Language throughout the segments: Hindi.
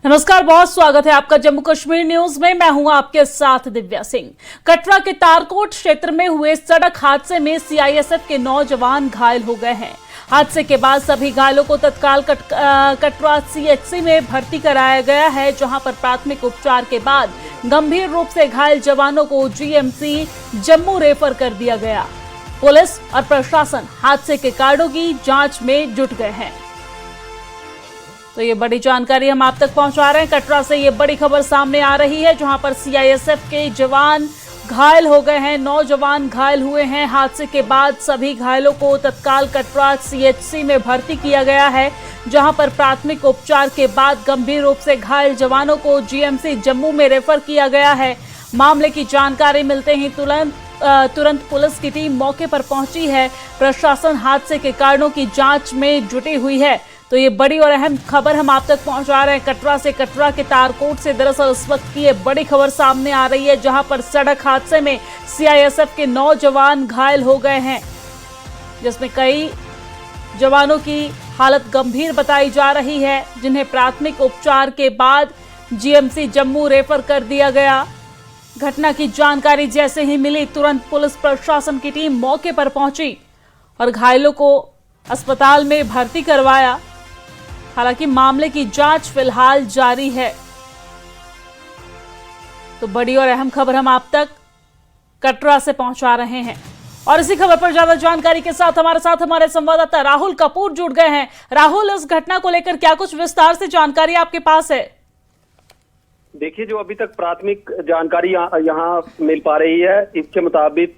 नमस्कार, बहुत स्वागत है आपका जम्मू कश्मीर न्यूज में। मैं हूं आपके साथ दिव्या सिंह। कटरा के तारकोट क्षेत्र में हुए सड़क हादसे में सीआईएसएफ के 9 जवान घायल हो गए हैं। हादसे के बाद सभी घायलों को तत्काल कटरा सीएचसी में भर्ती कराया गया है, जहां पर प्राथमिक उपचार के बाद गंभीर रूप से घायल जवानों को जीएमसी जम्मू रेफर कर दिया गया। पुलिस और प्रशासन हादसे के कारणों की जांच में जुट गए हैं। तो ये बड़ी जानकारी हम आप तक पहुंचा रहे हैं। कटरा से ये बड़ी खबर सामने आ रही है, जहां पर सीआईएसएफ के जवान घायल हो गए हैं। 9 जवान घायल हुए हैं। हादसे के बाद सभी घायलों को तत्काल कटरा सीएचसी में भर्ती किया गया है, जहां पर प्राथमिक उपचार के बाद गंभीर रूप से घायल जवानों को जीएमसी जम्मू में रेफर किया गया है। मामले की जानकारी मिलते ही तुरंत पुलिस की टीम मौके पर पहुंची है। प्रशासन हादसे के कारणों की जांच में जुटी हुई है। तो ये बड़ी और अहम खबर हम आप तक पहुंचा रहे हैं कटरा से। कटरा के तारकोट से दरअसल इस वक्त की ये बड़ी खबर सामने आ रही है, जहां पर सड़क हादसे में सीआईएसएफ के 9 जवान घायल हो गए हैं, जिसमें कई जवानों की हालत गंभीर बताई जा रही है, जिन्हें प्राथमिक उपचार के बाद जीएमसी जम्मू रेफर कर दिया गया। घटना की जानकारी जैसे ही मिली, तुरंत पुलिस प्रशासन की टीम मौके पर पहुंची और घायलों को अस्पताल में भर्ती करवाया। हालांकि मामले की जांच फिलहाल जारी है। तो बड़ी और अहम खबर हम आप तक कटरा से पहुंचा रहे हैं। और इसी खबर पर ज्यादा जानकारी के साथ हमारे संवाददाता राहुल कपूर जुड़ गए हैं। राहुल, इस घटना को लेकर क्या कुछ विस्तार से जानकारी आपके पास है? देखिए, जो अभी तक प्राथमिक जानकारी यहाँ मिल पा रही है, इसके मुताबिक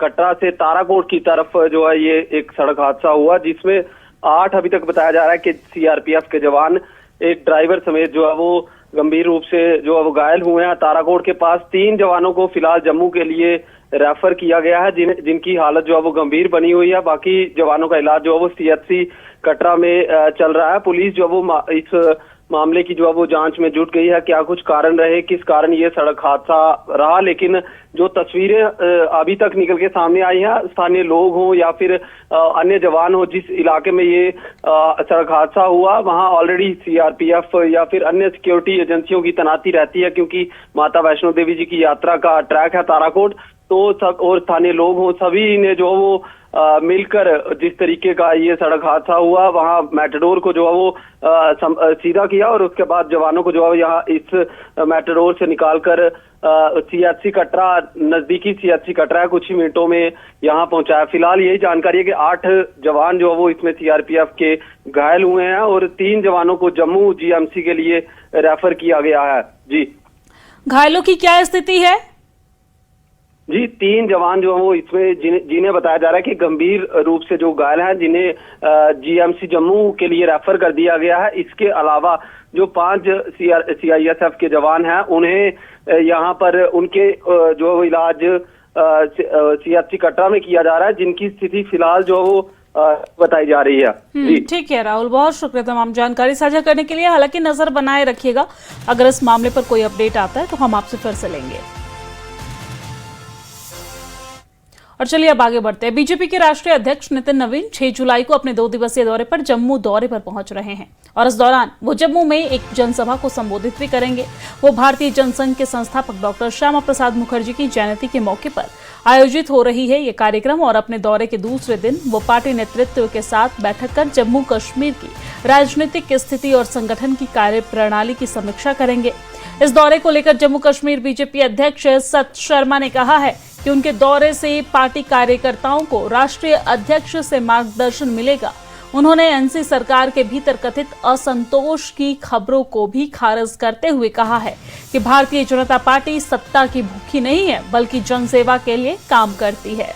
कटरा से ताराकोट की तरफ जो है ये एक सड़क हादसा हुआ, जिसमें 8 अभी तक बताया जा रहा है कि सीआरपीएफ के जवान, एक ड्राइवर समेत जो है वो गंभीर रूप से जो है वो घायल हुए हैं। ताराकोट के पास 3 जवानों को फिलहाल जम्मू के लिए रेफर किया गया है, जिनकी हालत जो है वो गंभीर बनी हुई है। बाकी जवानों का इलाज जो है वो सीएचसी कटरा में चल रहा है। पुलिस जो है वो इस मामले की जो है वो जांच में जुट गई है। क्या कुछ कारण रहे, किस कारण ये सड़क हादसा रहा, लेकिन जो तस्वीरें अभी तक निकल के सामने आई हैं, स्थानीय लोग हों या फिर अन्य जवान हो, जिस इलाके में ये सड़क हादसा हुआ वहां ऑलरेडी सीआरपीएफ या फिर अन्य सिक्योरिटी एजेंसियों की तैनाती रहती है, क्योंकि माता वैष्णो देवी जी की यात्रा का ट्रैक है ताराकोट। तो सब और स्थानीय लोग हों, सभी ने जो वो मिलकर जिस तरीके का ये सड़क हादसा हुआ, वहां मैटाडोर को जो है वो सीधा किया और उसके बाद जवानों को जो है यहाँ इस मैटाडोर से निकालकर सीएचसी कटरा, नजदीकी सीएचसी कटरा है, कुछ ही मिनटों में यहाँ पहुंचाया। फिलहाल यही जानकारी है कि 8 जवान जो है वो इसमें सीआरपीएफ के घायल हुए हैं और 3 जवानों को जम्मू जीएमसी के लिए रेफर किया गया है। जी, घायलों की क्या स्थिति है? जी, 3 जवान जो है वो इसमें जिन्हें बताया जा रहा है कि गंभीर रूप से जो घायल हैं, जिन्हें जीएमसी जम्मू के लिए रेफर कर दिया गया है। इसके अलावा जो 5 सीआईएसएफ के जवान हैं, उन्हें यहाँ पर उनके जो इलाज सीएचसी कटरा में किया जा रहा है, जिनकी स्थिति फिलहाल जो वो बताई जा रही है। जी ठीक है राहुल, बहुत शुक्रिया तमाम जानकारी साझा करने के लिए। हालांकि नजर बनाए रखिएगा, अगर इस मामले पर कोई अपडेट आता है तो हम आपसे फिर से लेंगे। और चलिए अब आगे बढ़ते हैं। बीजेपी के राष्ट्रीय अध्यक्ष नितिन नवीन 6 जुलाई को अपने 2 दिवसीय दौरे पर जम्मू दौरे पर पहुंच रहे हैं और इस दौरान वो जम्मू में एक जनसभा को संबोधित भी करेंगे। वो भारतीय जनसंघ के संस्थापक डॉक्टर श्यामा प्रसाद मुखर्जी की जयंती के मौके पर आयोजित हो रही है ये कार्यक्रम और अपने दौरे के दूसरे दिन वो पार्टी नेतृत्व के साथ बैठक कर जम्मू कश्मीर की राजनीतिक स्थिति और संगठन की कार्य प्रणाली की समीक्षा करेंगे। इस दौरे को लेकर जम्मू कश्मीर बीजेपी अध्यक्ष सत शर्मा ने कहा है कि उनके दौरे से पार्टी कार्यकर्ताओं को राष्ट्रीय अध्यक्ष से मार्गदर्शन मिलेगा। उन्होंने एनसी सरकार के भीतर कथित असंतोष की खबरों को भी खारिज करते हुए कहा है कि भारतीय जनता पार्टी सत्ता की भूखी नहीं है, बल्कि जनसेवा के लिए काम करती है।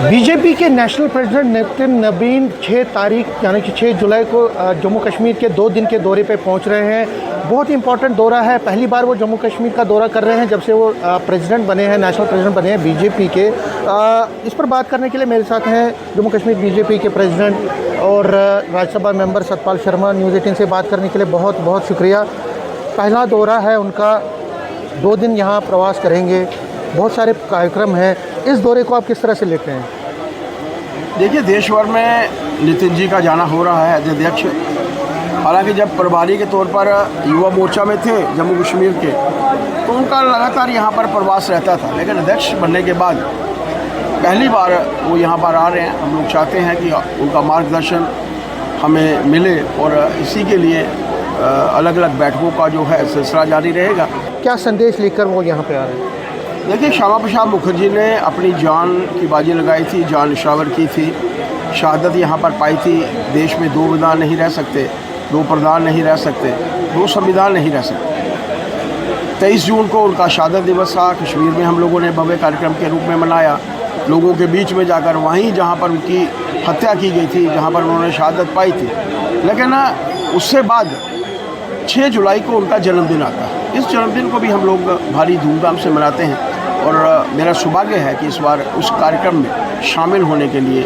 बीजेपी के नेशनल प्रेसिडेंट नितिन नवीन 6 तारीख यानी कि 6 जुलाई को जम्मू कश्मीर के 2 दिन के दौरे पे पहुंच रहे हैं। बहुत ही इंपॉर्टेंट दौरा है। पहली बार वो जम्मू कश्मीर का दौरा कर रहे हैं जब से वो प्रेसिडेंट बने हैं, नेशनल प्रेसिडेंट बने हैं बीजेपी के। इस पर बात करने के लिए मेरे साथ हैं जम्मू कश्मीर बीजेपी के प्रेसिडेंट और राज्यसभा मेंबर सतपाल शर्मा। न्यूज़ 18 से बात करने के लिए बहुत बहुत शुक्रिया। पहला दौरा है उनका, 2 दिन यहाँ प्रवास करेंगे, बहुत सारे कार्यक्रम हैं। इस दौरे को आप किस तरह से लेते हैं? देखिए, देश भर में नितिन जी का जाना हो रहा है अध्यक्ष। हालांकि जब प्रभारी के तौर पर युवा मोर्चा में थे जम्मू कश्मीर के, तो उनका लगातार यहाँ पर प्रवास रहता था, लेकिन अध्यक्ष बनने के बाद पहली बार वो यहाँ पर आ रहे हैं। हम लोग चाहते हैं कि उनका मार्गदर्शन हमें मिले और इसी के लिए अलग अलग बैठकों का जो है सिलसिला जारी रहेगा। क्या संदेश लेकर वो यहाँ पे आ रहे हैं? देखिए, श्यामा प्रसाद मुखर्जी ने अपनी जान की बाजी लगाई थी, जान निछावर की थी, शहादत यहाँ पर पाई थी। देश में दो विधान नहीं रह सकते, दो प्रधान नहीं रह सकते, दो संविधान नहीं रह सकते। 23 जून को उनका शहादत दिवस था। कश्मीर में हम लोगों ने भव्य कार्यक्रम के रूप में मनाया, लोगों के बीच में जाकर, वहीं जहाँ पर उनकी हत्या की गई थी, जहाँ पर उन्होंने शहादत पाई थी। लेकिन उससे बाद 6 जुलाई को उनका जन्मदिन आता है। इस जन्मदिन को भी हम लोग भारी धूमधाम से मनाते हैं और मेरा सौभाग्य है कि इस बार उस कार्यक्रम में शामिल होने के लिए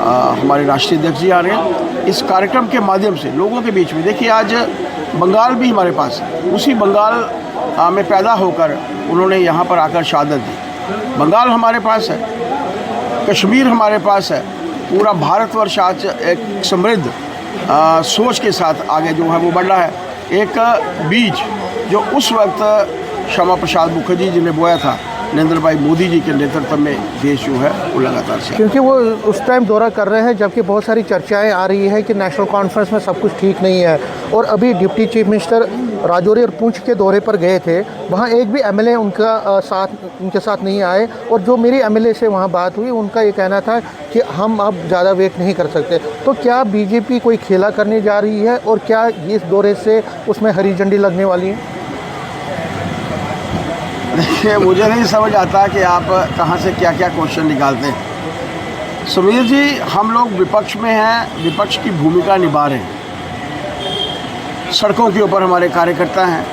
हमारे राष्ट्रीय अध्यक्ष जी आ रहे हैं। इस कार्यक्रम के माध्यम से लोगों के बीच में, देखिए आज बंगाल भी हमारे पास है, उसी बंगाल में पैदा होकर उन्होंने यहाँ पर आकर शहादत दी। बंगाल हमारे पास है, कश्मीर हमारे पास है, पूरा भारतवर्ष आज एक समृद्ध सोच के साथ आगे जो है वो बढ़ रहा है। एक बीज जो उस वक्त श्यामा प्रसाद मुखर्जी जी ने बोया था, नरेंद्र भाई मोदी जी के नेतृत्व में देश जो है वो लगातार से, क्योंकि वो उस टाइम दौरा कर रहे हैं जबकि बहुत सारी चर्चाएं आ रही है कि नेशनल कॉन्फ्रेंस में सब कुछ ठीक नहीं है। और अभी डिप्टी चीफ मिनिस्टर राजौरी और पुंछ के दौरे पर गए थे, वहाँ एक भी एमएलए उनके साथ नहीं आए। और जो मेरी एमएलए से वहाँ बात हुई, उनका ये कहना था कि हम अब ज़्यादा वेट नहीं कर सकते। तो क्या बीजेपी कोई खेला करने जा रही है और क्या इस दौरे से उसमें हरी झंडी लगने वाली है? देखिए, मुझे नहीं समझ आता कि आप कहाँ से क्या क्या क्वेश्चन निकालते हैं। सुमीर जी, हम लोग विपक्ष में हैं, विपक्ष की भूमिका निभा रहे हैं। सड़कों के ऊपर हमारे कार्यकर्ता हैं,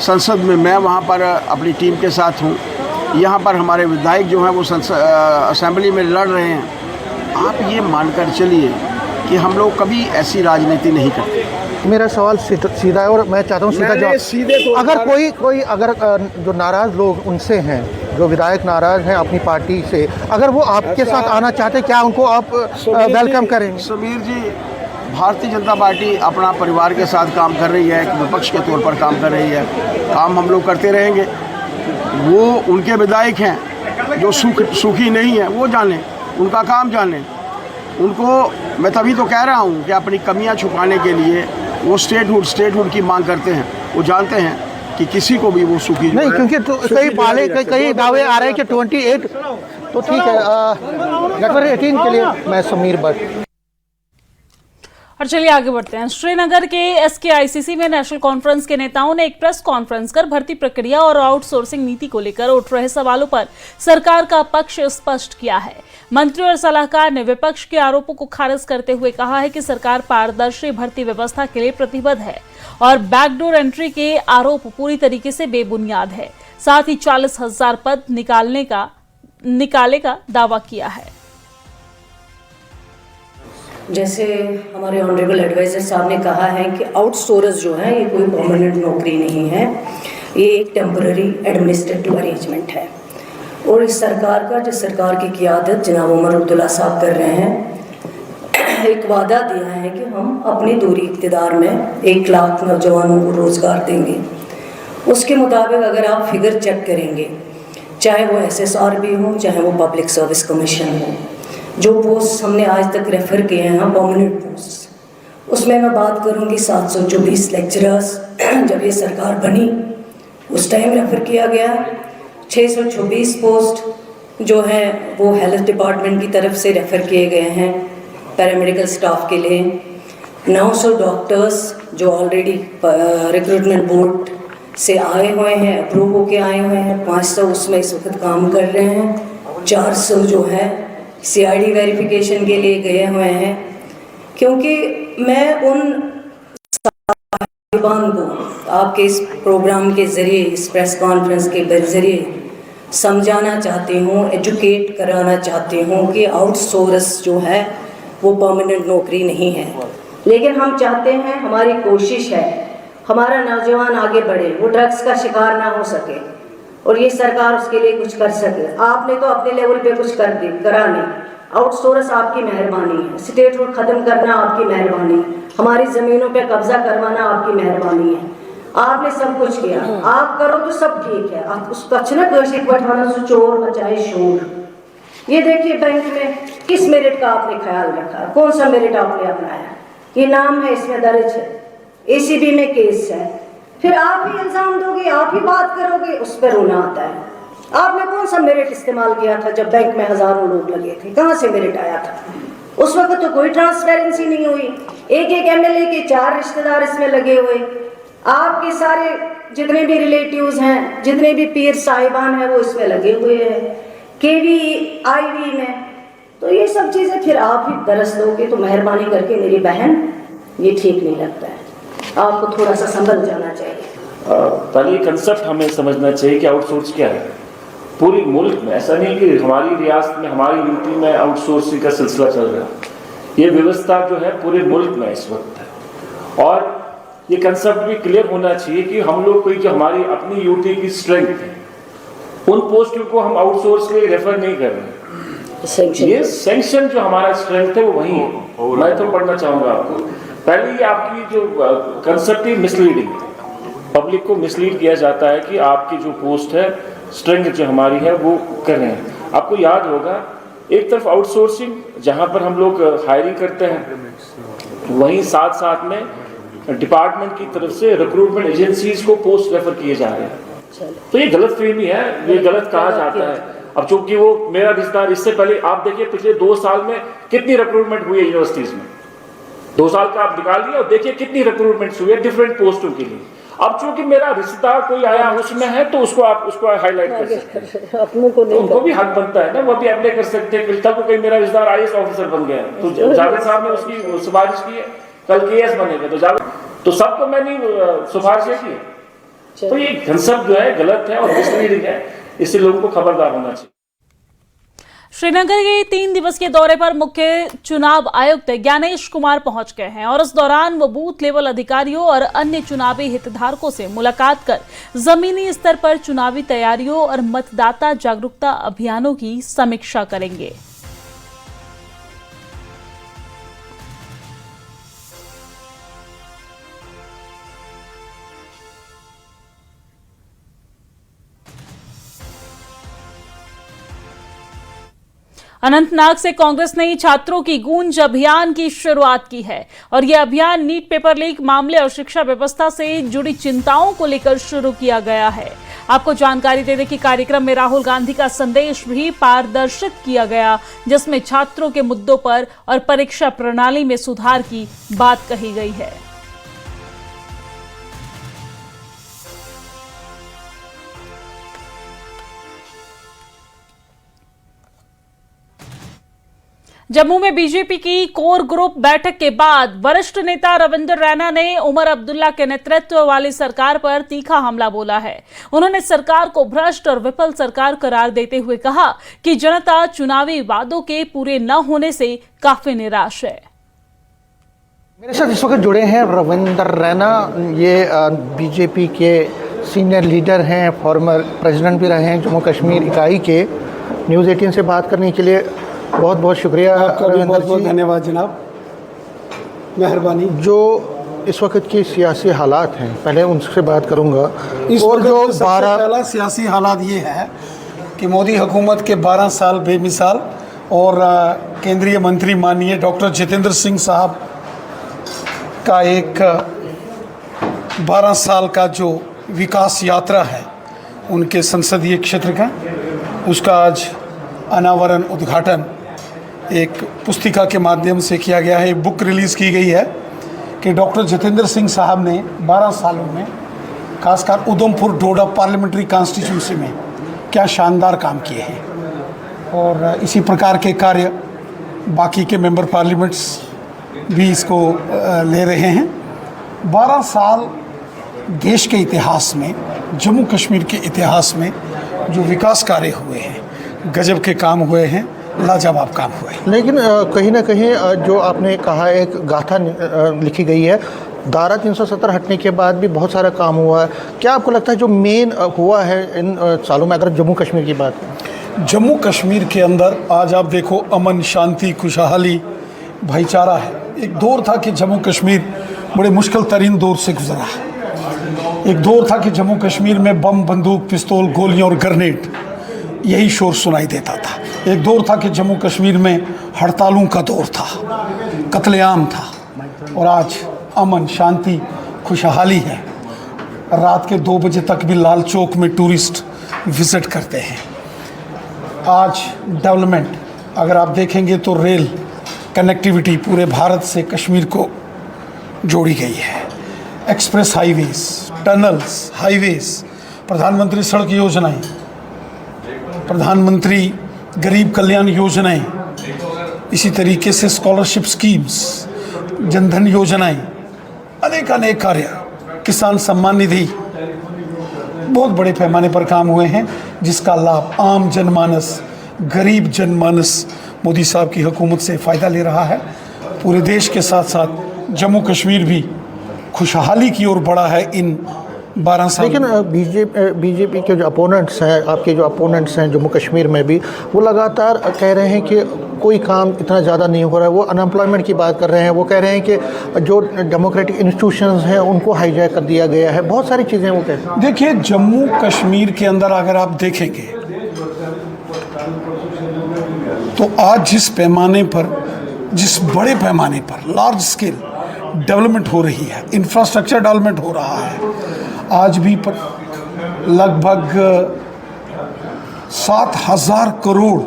संसद में मैं वहाँ पर अपनी टीम के साथ हूँ, यहाँ पर हमारे विधायक जो हैं वो असेंबली में लड़ रहे हैं। आप ये मानकर चलिए कि हम लोग कभी ऐसी राजनीति नहीं करते। मेरा सवाल सीधा है और मैं चाहता हूँ सीधा जवाब। अगर कोई अगर जो नाराज़ लोग उनसे हैं, जो विधायक नाराज़ हैं अपनी पार्टी से, अगर वो आपके साथ आना चाहते, क्या उनको आप वेलकम करेंगे? समीर जी, भारतीय जनता पार्टी अपना परिवार के साथ काम कर रही है, एक विपक्ष के तौर पर काम कर रही है। काम हम लोग करते रहेंगे। वो उनके विधायक हैं जो सुखी नहीं है, वो जाने, उनका काम जाने। उनको मैं तभी तो कह रहा हूँ कि अपनी कमियाँ छुपाने के लिए वो स्टेटहुड की मांग करते हैं। वो जानते हैं कि किसी को भी वो सुखी नहीं, क्योंकि तो कई दावे आ रहे हैं कि 28। तो ठीक है, नेटवर्क 18 के लिए मैं समीर भट्ट। और चलिए आगे बढ़ते हैं। श्रीनगर के SKICC में नेशनल कॉन्फ्रेंस के नेताओं ने एक प्रेस कॉन्फ्रेंस कर भर्ती प्रक्रिया और आउटसोर्सिंग नीति को लेकर उठ रहे सवालों पर सरकार का पक्ष स्पष्ट किया है। मंत्री और सलाहकार ने विपक्ष के आरोपों को खारिज करते हुए कहा है कि सरकार पारदर्शी भर्ती व्यवस्था के लिए प्रतिबद्ध है और बैकडोर एंट्री के आरोप पूरी तरीके से बेबुनियाद है। साथ ही 40,000 पद निकाले का दावा किया है। जैसे हमारे ऑनरेबल एडवाइज़र साहब ने कहा है कि आउटसोर्स जो है ये कोई परमानेंट नौकरी नहीं है, ये एक टेम्पररी एडमिनिस्ट्रेटिव अरेंजमेंट है। और इस सरकार का, जिस सरकार की क़ियादत जनाब उमर अब्दुल्ला साहब कर रहे हैं, एक वादा दिया है कि हम अपनी दूरी इक़्तिदार में 1 लाख नौजवानों को रोज़गार देंगे। उसके मुताबिक अगर आप फिगर चेक करेंगे, चाहे वो SSRB हो, चाहे वो पब्लिक सर्विस कमीशन हो, जो पोस्ट हमने आज तक रेफ़र किए हैं परमानेंट पोस्ट, उसमें मैं बात करूंगी 724 लेक्चरर्स जब ये सरकार बनी उस टाइम रेफ़र किया गया। 624 पोस्ट जो है वो हेल्थ डिपार्टमेंट की तरफ से रेफ़र किए गए हैं पैरामेडिकल स्टाफ के लिए। 900 डॉक्टर्स जो ऑलरेडी रिक्रूटमेंट बोर्ड से आए हुए हैं, अप्रूव होके आए हुए हैं, 500 उसमें इस वक्त काम कर रहे हैं। 400 जो है CID वेरिफिकेशन के लिए गए हुए हैं। क्योंकि मैं उन साहिबान को आपके इस प्रोग्राम के ज़रिए, इस प्रेस कॉन्फ्रेंस के ज़रिए समझाना चाहती हूँ, एजुकेट कराना चाहती हूँ कि आउटसोर्स जो है वो परमानेंट नौकरी नहीं है। लेकिन हम चाहते हैं, हमारी कोशिश है, हमारा नौजवान आगे बढ़े, वो ड्रग्स का शिकार ना हो सके और ये सरकार उसके लिए कुछ कर सके। आपने तो अपने लेवल पे कुछ करा नहीं, आउटसोर्स आपकी मेहरबानी है, स्टेट रूल ख़त्म करना आपकी मेहरबानी है, हमारी ज़मीनों पे कब्जा करवाना आपकी मेहरबानी है। आपने सब कुछ किया, आप करो तो सब ठीक है। आप उस कचना बैठाना से चोर मचाए शोर। ये देखिए बैंक में किस मेरिट का आपने ख्याल रखा, कौन सा मेरिट आपने अपनाया, ये नाम है इसमें दर्ज है, ACB में केस है, फिर आप ही इल्ज़ाम दोगे, आप ही बात करोगे, उस पर रोना आता है। आपने कौन सा मेरिट इस्तेमाल किया था जब बैंक में हज़ारों लोग लगे थे, कहाँ से मेरिट आया था? उस वक्त तो कोई ट्रांसपेरेंसी नहीं हुई। एक एक MLA के 4 रिश्तेदार इसमें लगे हुए, आपके सारे जितने भी रिलेटिव्स हैं, जितने भी पीर साहिबान हैं, वो इसमें लगे हुए हैं, KVIV में। तो ये सब चीज़ें फिर आप ही दरस दोगे तो मेहरबानी करके मेरी बहन, ये ठीक नहीं लगता है, आपको थोड़ा सा संभल जाना चाहिए। पहले कंसेप्ट हमें समझना चाहिए कि आउटसोर्स क्या है पूरी मुल्क में। ऐसा नहीं कि हमारी रियासत में, हमारी यूटी में आउटसोर्सिंग का सिलसिला चल रहा है। ये व्यवस्था जो है पूरे मुल्क में इस वक्त है, और ये कंसेप्ट भी क्लियर होना चाहिए कि हम लोग कोई जो हमारी अपनी यूटी की स्ट्रेंथ है, उन पोस्टों को हम आउटसोर्स के लिए रेफर नहीं कर रहे। ये सैंक्शन जो हमारा स्ट्रेंथ है वो वही है। मैं तो पढ़ना चाहूँगा आपको। पहले ये आपकी जो कंसेप्ट ही मिसलीडिंग, पब्लिक को मिसलीड किया जाता है कि आपकी जो पोस्ट है, स्ट्रेंथ जो हमारी है वो कर रहे हैं। आपको याद होगा एक तरफ आउटसोर्सिंग जहाँ पर हम लोग हायरिंग करते हैं, वहीं साथ साथ में डिपार्टमेंट की तरफ से रिक्रूटमेंट एजेंसीज को पोस्ट रेफर किए जा रहे हैं। तो ये गलत फहमी है, ये गलत कहा जाता है। अब चूंकि वो मेरा रिश्तेदार, इससे पहले आप देखिए पिछले 2 साल में कितनी रिक्रूटमेंट हुई है यूनिवर्सिटीज में। 2 साल का आप निकाल लिया और देखिए कितनी रिक्रूटमेंट हुई है डिफरेंट पोस्टों के लिए। अब चूंकि मेरा रिश्तेदार कोई आया उसमें है तो उसको आप उसको हाईलाइट कर सकते हैं, अपनों को नहीं, तो उनको भी हक बनता है ना, वो भी अप्लाई कर सकते हैं। कल को कोई मेरा रिश्तेदार IAS ऑफिसर बन गया तो जावेद साहब ने उसकी सिफारिश की है, कल KS बनेगा तो जावेद, तो सबको मैंने सिफारिश की है। तो ये कंसेप्ट जो है गलत है और मिसलीडिंग है, इससे लोगों को खबरदार होना चाहिए। श्रीनगर के 3 दिवसीय दौरे पर मुख्य चुनाव आयुक्त ज्ञानेश कुमार पहुंच गए हैं और इस दौरान वो बूथ लेवल अधिकारियों और अन्य चुनावी हितधारकों से मुलाकात कर जमीनी स्तर पर चुनावी तैयारियों और मतदाता जागरूकता अभियानों की समीक्षा करेंगे। अनंतनाग से कांग्रेस ने छात्रों की गूंज अभियान की शुरुआत की है और यह अभियान नीट पेपर लीक मामले और शिक्षा व्यवस्था से जुड़ी चिंताओं को लेकर शुरू किया गया है। आपको जानकारी दे दें कि कार्यक्रम में राहुल गांधी का संदेश भी पारदर्शित किया गया, जिसमें छात्रों के मुद्दों पर और परीक्षा प्रणाली में सुधार की बात कही गई है। जम्मू में बीजेपी की कोर ग्रुप बैठक के बाद वरिष्ठ नेता रविंदर रैना ने उमर अब्दुल्ला के नेतृत्व वाली सरकार पर तीखा हमला बोला है। उन्होंने सरकार को भ्रष्ट और विफल सरकार करार देते हुए कहा कि जनता चुनावी वादों के पूरे न होने से काफी निराश है। मेरे साथ इस वक्त जुड़े हैं रविंदर रैना, ये बीजेपी के सीनियर लीडर हैं, फॉर्मर प्रेसिडेंट भी रहे हैं जम्मू कश्मीर इकाई के। न्यूज़ 18 से बात करने के लिए बहुत बहुत शुक्रिया। बहुत बहुत धन्यवाद जनाब, मेहरबानी। जो इस वक्त की सियासी हालात हैं, पहले उनसे बात करूंगा। और जो पहला सियासी हालात ये है कि मोदी हुकूमत के 12 साल बेमिसाल और केंद्रीय मंत्री माननीय डॉक्टर जितेंद्र सिंह साहब का एक 12 साल का जो विकास यात्रा है उनके संसदीय क्षेत्र का, उसका आज अनावरण उद्घाटन एक पुस्तिका के माध्यम से किया गया है। बुक रिलीज़ की गई है कि डॉक्टर जितेंद्र सिंह साहब ने 12 सालों में खासकर उधमपुर डोडा पार्लियामेंट्री कॉन्स्टिट्यूंसी में क्या शानदार काम किए हैं, और इसी प्रकार के कार्य बाकी के मेंबर पार्लियामेंट्स भी इसको ले रहे हैं। 12 साल देश के इतिहास में, जम्मू कश्मीर के इतिहास में जो विकास कार्य हुए हैं, गजब के काम हुए हैं, लाजवाब काम हुए। लेकिन कहीं ना कहीं जो आपने कहा एक गाथा लिखी गई है, धारा 370 हटने के बाद भी बहुत सारा काम हुआ है। क्या आपको लगता है जो मेन हुआ है इन सालों में, अगर जम्मू कश्मीर की बात? जम्मू कश्मीर के अंदर आज आप देखो अमन, शांति, खुशहाली, भाईचारा है। एक दौर था कि जम्मू कश्मीर बड़े मुश्किल तरीन दौर से गुजरा है। एक दौर था कि जम्मू कश्मीर में बम, बंदूक, पिस्तौल, गोलियां और ग्रेनेड यही शोर सुनाई देता था। एक दौर था कि जम्मू कश्मीर में हड़तालों का दौर था, कत्लेआम था, और आज अमन, शांति, खुशहाली है। रात के 2 बजे तक भी लाल चौक में टूरिस्ट विज़िट करते हैं। आज डेवलपमेंट अगर आप देखेंगे तो रेल कनेक्टिविटी पूरे भारत से कश्मीर को जोड़ी गई है। एक्सप्रेस हाईवेज, टनल्स, हाईवेज, प्रधानमंत्री सड़क योजनाएं, प्रधानमंत्री गरीब कल्याण योजनाएं, इसी तरीके से स्कॉलरशिप स्कीम्स, जनधन योजनाएं, अनेक कार्य, किसान सम्मान निधि, बहुत बड़े पैमाने पर काम हुए हैं, जिसका लाभ आम जनमानस, गरीब जनमानस मोदी साहब की हुकूमत से फ़ायदा ले रहा है। पूरे देश के साथ साथ जम्मू कश्मीर भी खुशहाली की ओर बढ़ा है इन 12 साल। लेकिन बीजेपी के जो अपोनेंट्स हैं, आपके जो अपोनेंट्स हैं जम्मू कश्मीर में भी, वो लगातार कह रहे हैं कि कोई काम इतना ज़्यादा नहीं हो रहा है। वो अनएम्प्लॉयमेंट की बात कर रहे हैं। वो कह रहे हैं कि जो डेमोक्रेटिक इंस्टीट्यूशंस हैं उनको हाईजैक कर दिया गया है। बहुत सारी चीज़ें वो कहते हैं। देखिए, जम्मू कश्मीर के अंदर अगर आप देखेंगे तो आज जिस पैमाने पर, जिस बड़े पैमाने पर लार्ज स्केल डेवलपमेंट हो रही है, इंफ्रास्ट्रक्चर डेवलपमेंट हो रहा है, आज भी लगभग 7,000 करोड़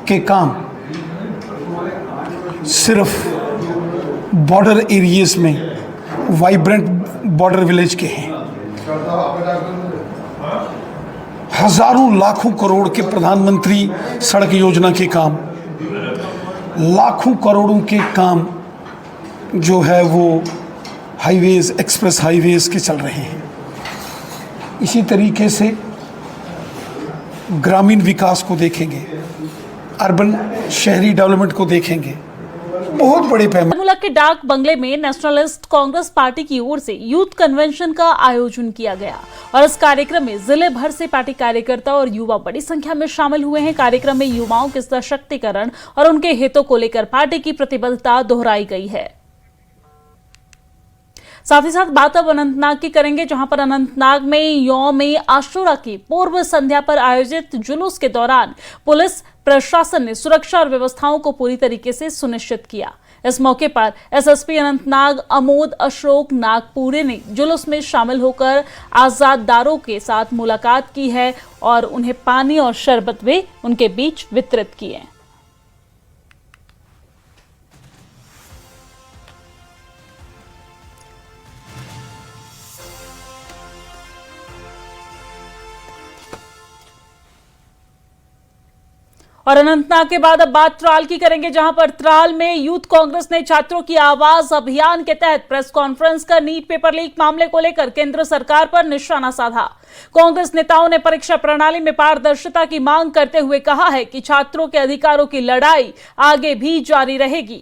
के काम सिर्फ बॉर्डर एरियाज में, वाइब्रेंट बॉर्डर विलेज के हैं। हजारों लाखों करोड़ के प्रधानमंत्री सड़क योजना के काम, लाखों करोड़ों के काम जो है वो हाईवेज, एक्सप्रेस हाईवेज के चल रहे हैं। इसी तरीके से ग्रामीण विकास को देखेंगे, अर्बन शहरी डेवलपमेंट को देखेंगे, बहुत बड़े पैमाने। बारामूला के डाक बंगले में नेशनलिस्ट कांग्रेस पार्टी की ओर से यूथ कन्वेंशन का आयोजन किया गया और इस कार्यक्रम में जिले भर से पार्टी कार्यकर्ता और युवा बड़ी संख्या में शामिल हुए हैं। कार्यक्रम में युवाओं के सशक्तिकरण और उनके हितों को लेकर पार्टी की प्रतिबद्धता दोहराई गई है। साथ ही साथ बात अब अनंतनाग की करेंगे, जहां पर अनंतनाग में यौम आशुरा की पूर्व संध्या पर आयोजित जुलूस के दौरान पुलिस प्रशासन ने सुरक्षा और व्यवस्थाओं को पूरी तरीके से सुनिश्चित किया। इस मौके पर एसएसपी अनंतनाग अमोद अशोक नागपुरे ने जुलूस में शामिल होकर आजाददारों के साथ मुलाकात की है और उन्हें पानी और शरबत भी उनके बीच वितरित किए। और अनंतनाग के बाद अब बात त्राल की करेंगे, जहां पर त्राल में यूथ कांग्रेस ने छात्रों की आवाज अभियान के तहत प्रेस कॉन्फ्रेंस कर नीट पेपर लीक मामले को लेकर केंद्र सरकार पर निशाना साधा। कांग्रेस नेताओं ने परीक्षा प्रणाली में पारदर्शिता की मांग करते हुए कहा है कि छात्रों के अधिकारों की लड़ाई आगे भी जारी रहेगी।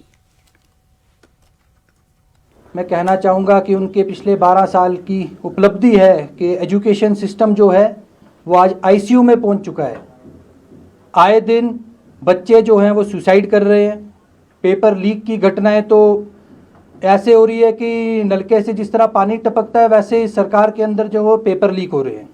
मैं कहना चाहूँगा कि उनके पिछले 12 साल की उपलब्धि है कि एजुकेशन सिस्टम जो है वो आज आईसीयू में पहुंच चुका है। आए दिन बच्चे जो हैं वो सुसाइड कर रहे हैं। पेपर लीक की घटनाएं तो ऐसे हो रही है कि नलके से जिस तरह पानी टपकता है वैसे सरकार के अंदर जो वो पेपर लीक हो रहे हैं।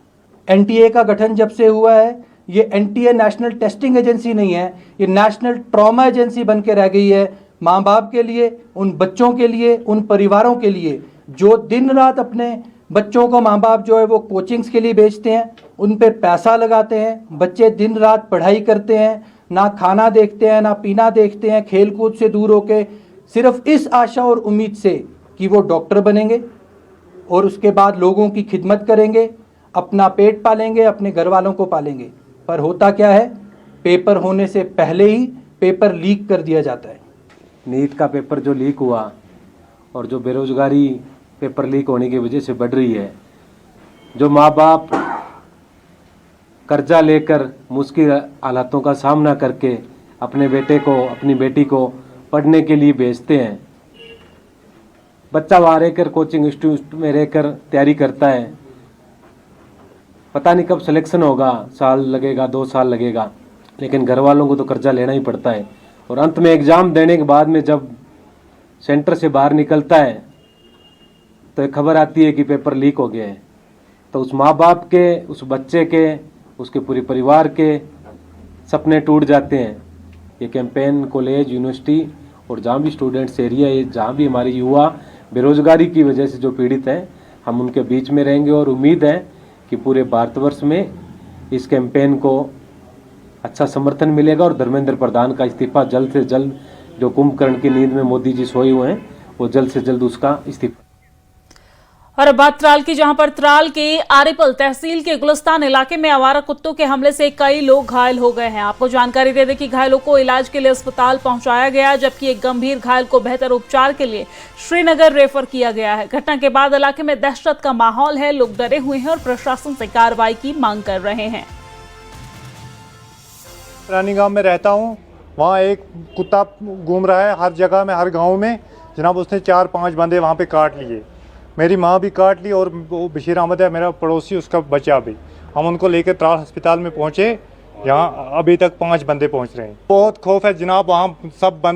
एनटीए का गठन जब से हुआ है, ये एनटीए नेशनल टेस्टिंग एजेंसी नहीं है, ये नेशनल ट्रॉमा एजेंसी बन के रह गई है। माँ बाप के लिए, उन बच्चों के लिए, उन परिवारों के लिए जो दिन रात अपने बच्चों को माँ बाप जो है वो कोचिंग्स के लिए भेजते हैं, उन पे पैसा लगाते हैं, बच्चे दिन रात पढ़ाई करते हैं, ना खाना देखते हैं, ना पीना देखते हैं, खेल कूद से दूर होके सिर्फ इस आशा और उम्मीद से कि वो डॉक्टर बनेंगे और उसके बाद लोगों की खिदमत करेंगे, अपना पेट पालेंगे, अपने घर वालों को पालेंगे। पर होता क्या है, पेपर होने से पहले ही पेपर लीक कर दिया जाता है। नीट का पेपर जो लीक हुआ और जो बेरोजगारी पेपर लीक होने की वजह से बढ़ रही है, जो माँ बाप कर्जा लेकर मुश्किल हालातों का सामना करके अपने बेटे को, अपनी बेटी को पढ़ने के लिए भेजते हैं, बच्चा वहाँ रहकर कोचिंग इंस्टीट्यूट में रहकर तैयारी करता है, पता नहीं कब सिलेक्शन होगा, साल लगेगा 2 साल लगेगा, लेकिन घर वालों को तो कर्जा लेना ही पड़ता है। और अंत में एग्ज़ाम देने के बाद में जब सेंटर से बाहर निकलता है तो एक खबर आती है कि पेपर लीक हो गया है। तो उस माँ बाप के, उस बच्चे के, उसके पूरे परिवार के सपने टूट जाते हैं। ये कैंपेन कॉलेज, यूनिवर्सिटी और जहाँ भी स्टूडेंट्स एरिया है, जहाँ भी हमारे युवा बेरोजगारी की वजह से जो पीड़ित हैं, हम उनके बीच में रहेंगे और उम्मीद है कि पूरे भारतवर्ष में इस कैंपेन को अच्छा समर्थन मिलेगा और धर्मेंद्र प्रधान का इस्तीफा जल्द से जल्द, जो कुंभकर्ण की नींद में मोदी जी सोए हुए हैं, वो जल्द से जल्द उसका इस्तीफा। और अब बात त्राल की, जहां पर त्राल के आरेपल तहसील के गुलिस्तान इलाके में आवारा कुत्तों के हमले से कई लोग घायल हो गए हैं। आपको जानकारी दे दें कि घायलों को इलाज के लिए अस्पताल पहुंचाया गया, जबकि एक गंभीर घायल को बेहतर उपचार के लिए श्रीनगर रेफर किया गया है। घटना के बाद इलाके में दहशत का माहौल है, लोग डरे हुए हैं और प्रशासन से कार्रवाई की मांग कर रहे हैं। रानी गांव में रहता हूं, वहां एक कुत्ता घूम रहा है हर जगह में, हर गांव में जनाब। उसने 4-5 बंदे वहां पे काट लिए, मेरी माँ भी काट ली और वो बशीर अहमद है मेरा पड़ोसी, उसका बच्चा भी। हम उनको लेकर त्राल अस्पताल में पहुंचे, यहाँ अभी तक 5 बंदे पहुंच रहे हैं। बहुत खौफ है जनाब, वहाँ सब बंद